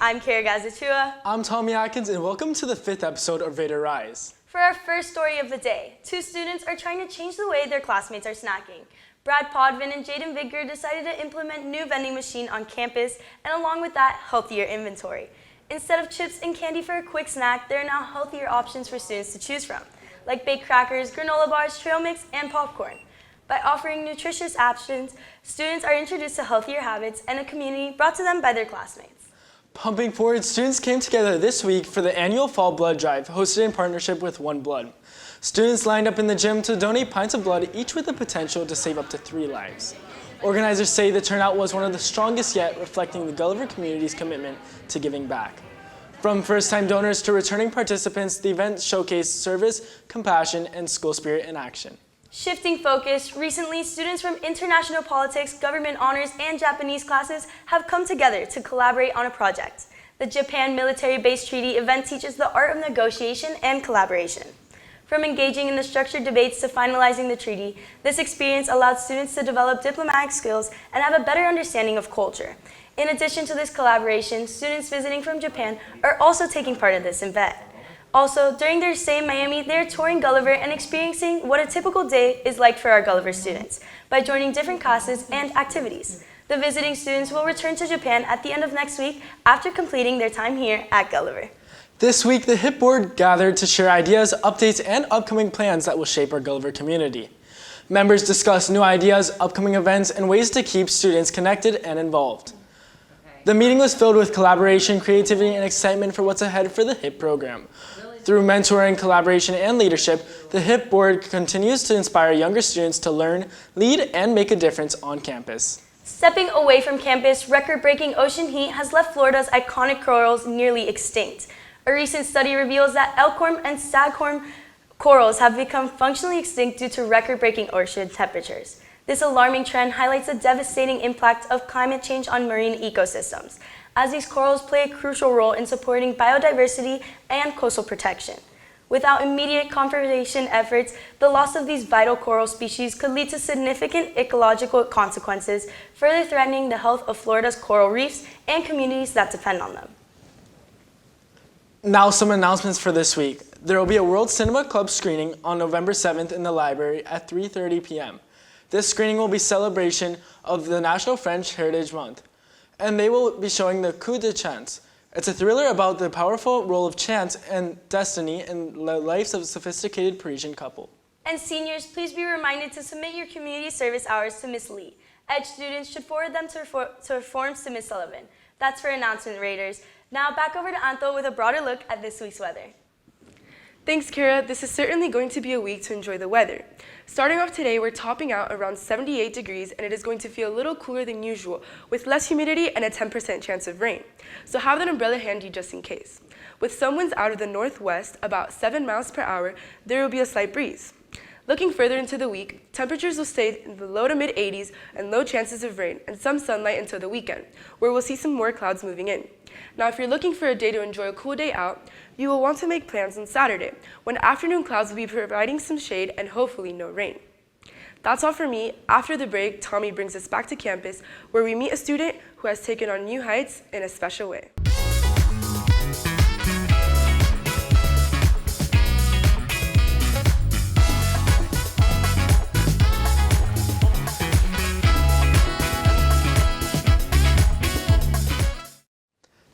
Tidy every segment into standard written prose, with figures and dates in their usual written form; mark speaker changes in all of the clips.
Speaker 1: I'm Kara Gazitua.
Speaker 2: I'm Tommy Atkins, and welcome to the 5th episode of RaiderRise.
Speaker 1: For our first story of the day, two students are trying to change the way their classmates are snacking. Brad Podvin and Jaden Vigor decided to implement new vending machine on campus, and along with that, healthier inventory. Instead of chips and candy for a quick snack, there are now healthier options for students to choose from, like baked crackers, granola bars, trail mix, and popcorn. By offering nutritious options, students are introduced to healthier habits and a community brought to them by their classmates.
Speaker 2: Pumping forward, students came together this week for the annual Fall Blood Drive, hosted in partnership with One Blood. Students lined up in the gym to donate pints of blood, each with the potential to save up to 3 lives. Organizers say the turnout was one of the strongest yet, reflecting the Gulliver community's commitment to giving back. From first-time donors to returning participants, the event showcased service, compassion, and school spirit in action.
Speaker 1: Shifting focus, recently students from international politics, government honors, and Japanese classes have come together to collaborate on a project. The Japan Military Base Treaty event teaches the art of negotiation and collaboration. From engaging in the structured debates to finalizing the treaty, this experience allowed students to develop diplomatic skills and have a better understanding of culture. In addition to this collaboration, students visiting from Japan are also taking part in this event. Also, during their stay in Miami, they are touring Gulliver and experiencing what a typical day is like for our Gulliver students by joining different classes and activities. The visiting students will return to Japan at the end of next week after completing their time here at Gulliver.
Speaker 2: This week, the HIP board gathered to share ideas, updates, and upcoming plans that will shape our Gulliver community. Members discussed new ideas, upcoming events, and ways to keep students connected and involved. The meeting was filled with collaboration, creativity, and excitement for what's ahead for the HIP program. Through mentoring, collaboration, and leadership, the HIP board continues to inspire younger students to learn, lead, and make a difference on campus.
Speaker 1: Stepping away from campus, record-breaking ocean heat has left Florida's iconic corals nearly extinct. A recent study reveals that elkhorn and staghorn corals have become functionally extinct due to record-breaking ocean temperatures. This alarming trend highlights the devastating impact of climate change on marine ecosystems, as these corals play a crucial role in supporting biodiversity and coastal protection. Without immediate conservation efforts, the loss of these vital coral species could lead to significant ecological consequences, further threatening the health of Florida's coral reefs and communities that depend on them.
Speaker 2: Now some announcements for this week. There will be a World Cinema Club screening on November 7th in the library at 3:30 p.m. This screening will be celebration of the National French Heritage Month, and they will be showing the Coup de Chance. It's a thriller about the powerful role of chance and destiny in the lives of a sophisticated Parisian couple.
Speaker 1: And seniors, please be reminded to submit your community service hours to Ms. Lee. Edge students should forward them to forms to Ms. Sullivan. That's for announcement, Raiders. Now back over to Anto with a broader look at this week's weather.
Speaker 3: Thanks, Kara. This is certainly going to be a week to enjoy the weather. Starting off today, we're topping out around 78 degrees, and it is going to feel a little cooler than usual, with less humidity and a 10% chance of rain. So have that umbrella handy just in case. With some winds out of the northwest, about 7 miles per hour, there will be a slight breeze. Looking further into the week, temperatures will stay in the low to mid 80s and low chances of rain and some sunlight until the weekend, where we'll see some more clouds moving in. Now, if you're looking for a day to enjoy a cool day out, you will want to make plans on Saturday, when afternoon clouds will be providing some shade and hopefully no rain. That's all for me. After the break, Tommy brings us back to campus, where we meet a student who has taken on new heights in a special way.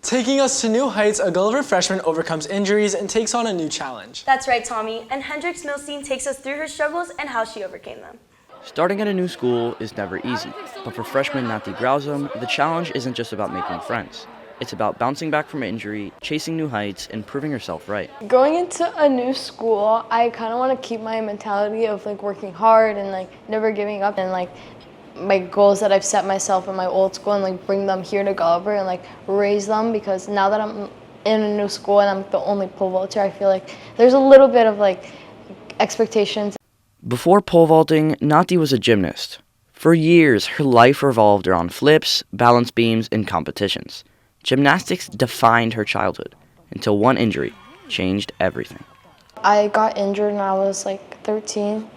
Speaker 2: Taking us to new heights, a Gulliver freshman overcomes injuries and takes on a new challenge.
Speaker 1: That's right, Tommy. And Hendrix Milstein takes us through her struggles and how she overcame them.
Speaker 4: Starting at a new school is never easy, but for freshman Nati Grausum, the challenge isn't just about making friends. It's about bouncing back from injury, chasing new heights, and proving herself right.
Speaker 5: Going into a new school, I kind of want to keep my mentality of working hard and never giving up, and my goals that I've set myself in my old school and bring them here to Gulliver and raise them, because now that I'm in a new school and I'm the only pole vaulter, I feel like there's a little bit of expectations.
Speaker 4: Before pole vaulting, Nati was a gymnast. For years, her life revolved around flips, balance beams, and competitions. Gymnastics defined her childhood until one injury changed everything.
Speaker 5: I got injured when I was 13,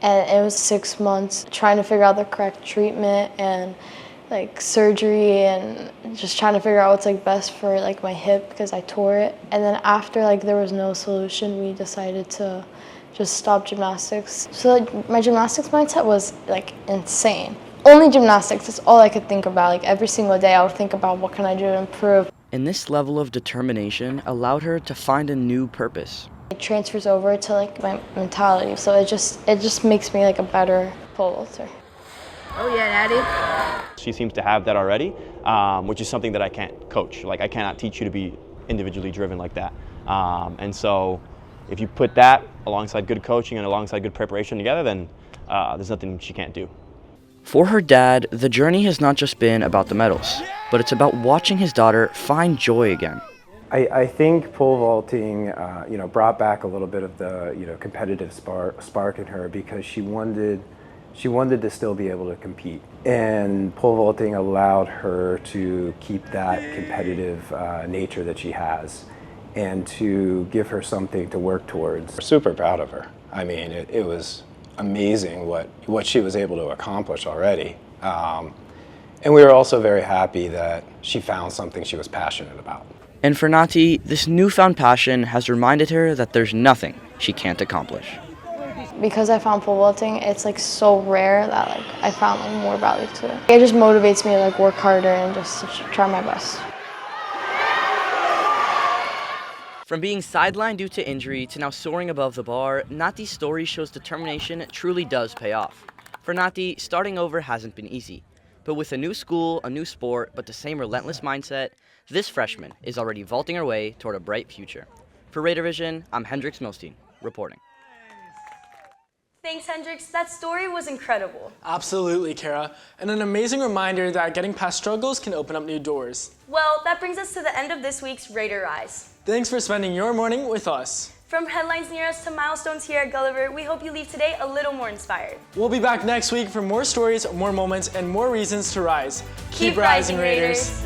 Speaker 5: and it was 6 months trying to figure out the correct treatment and like surgery and just trying to figure out what's like best for like my hip because I tore it. And then after like there was no solution, we decided to just stop gymnastics. So like my gymnastics mindset was like insane. Only gymnastics, that's all I could think about. Like every single day I would think about what can I do to improve.
Speaker 4: And this level of determination allowed her to find a new purpose.
Speaker 5: It transfers over to like my mentality, so it just makes me like a better pole vaulter.
Speaker 6: Oh yeah, Natty. She seems to have that already, which is something that I can't coach. Like I cannot teach you to be individually driven like that. And so if you put that alongside good coaching and alongside good preparation together, then there's nothing she can't do.
Speaker 4: For her dad, the journey has not just been about the medals, but it's about watching his daughter find joy again.
Speaker 7: I think pole vaulting, brought back a little bit of the, competitive spark in her because she wanted to still be able to compete. And pole vaulting allowed her to keep that competitive nature that she has and to give her something to work towards.
Speaker 8: We're super proud of her. I mean, it was amazing what she was able to accomplish already. And we were also very happy that she found something she was passionate about.
Speaker 4: And for Nati, this newfound passion has reminded her that there's nothing she can't accomplish.
Speaker 5: Because I found pole vaulting, it's like so rare that like I found like more value to it. It just motivates me to like work harder and just to try my best.
Speaker 4: From being sidelined due to injury to now soaring above the bar, Nati's story shows determination truly does pay off. For Nati, starting over hasn't been easy. But with a new school, a new sport, but the same relentless mindset, this freshman is already vaulting her way toward a bright future. For RaiderVision, I'm Hendrix Milstein, reporting.
Speaker 1: Thanks, Hendrix. That story was incredible.
Speaker 2: Absolutely, Kara. And an amazing reminder that getting past struggles can open up new doors.
Speaker 1: Well, that brings us to the end of this week's RaiderRise.
Speaker 2: Thanks for spending your morning with us.
Speaker 1: From headlines near us to milestones here at Gulliver, we hope you leave today a little more inspired.
Speaker 2: We'll be back next week for more stories, more moments, and more reasons to rise.
Speaker 1: Keep rising, Raiders.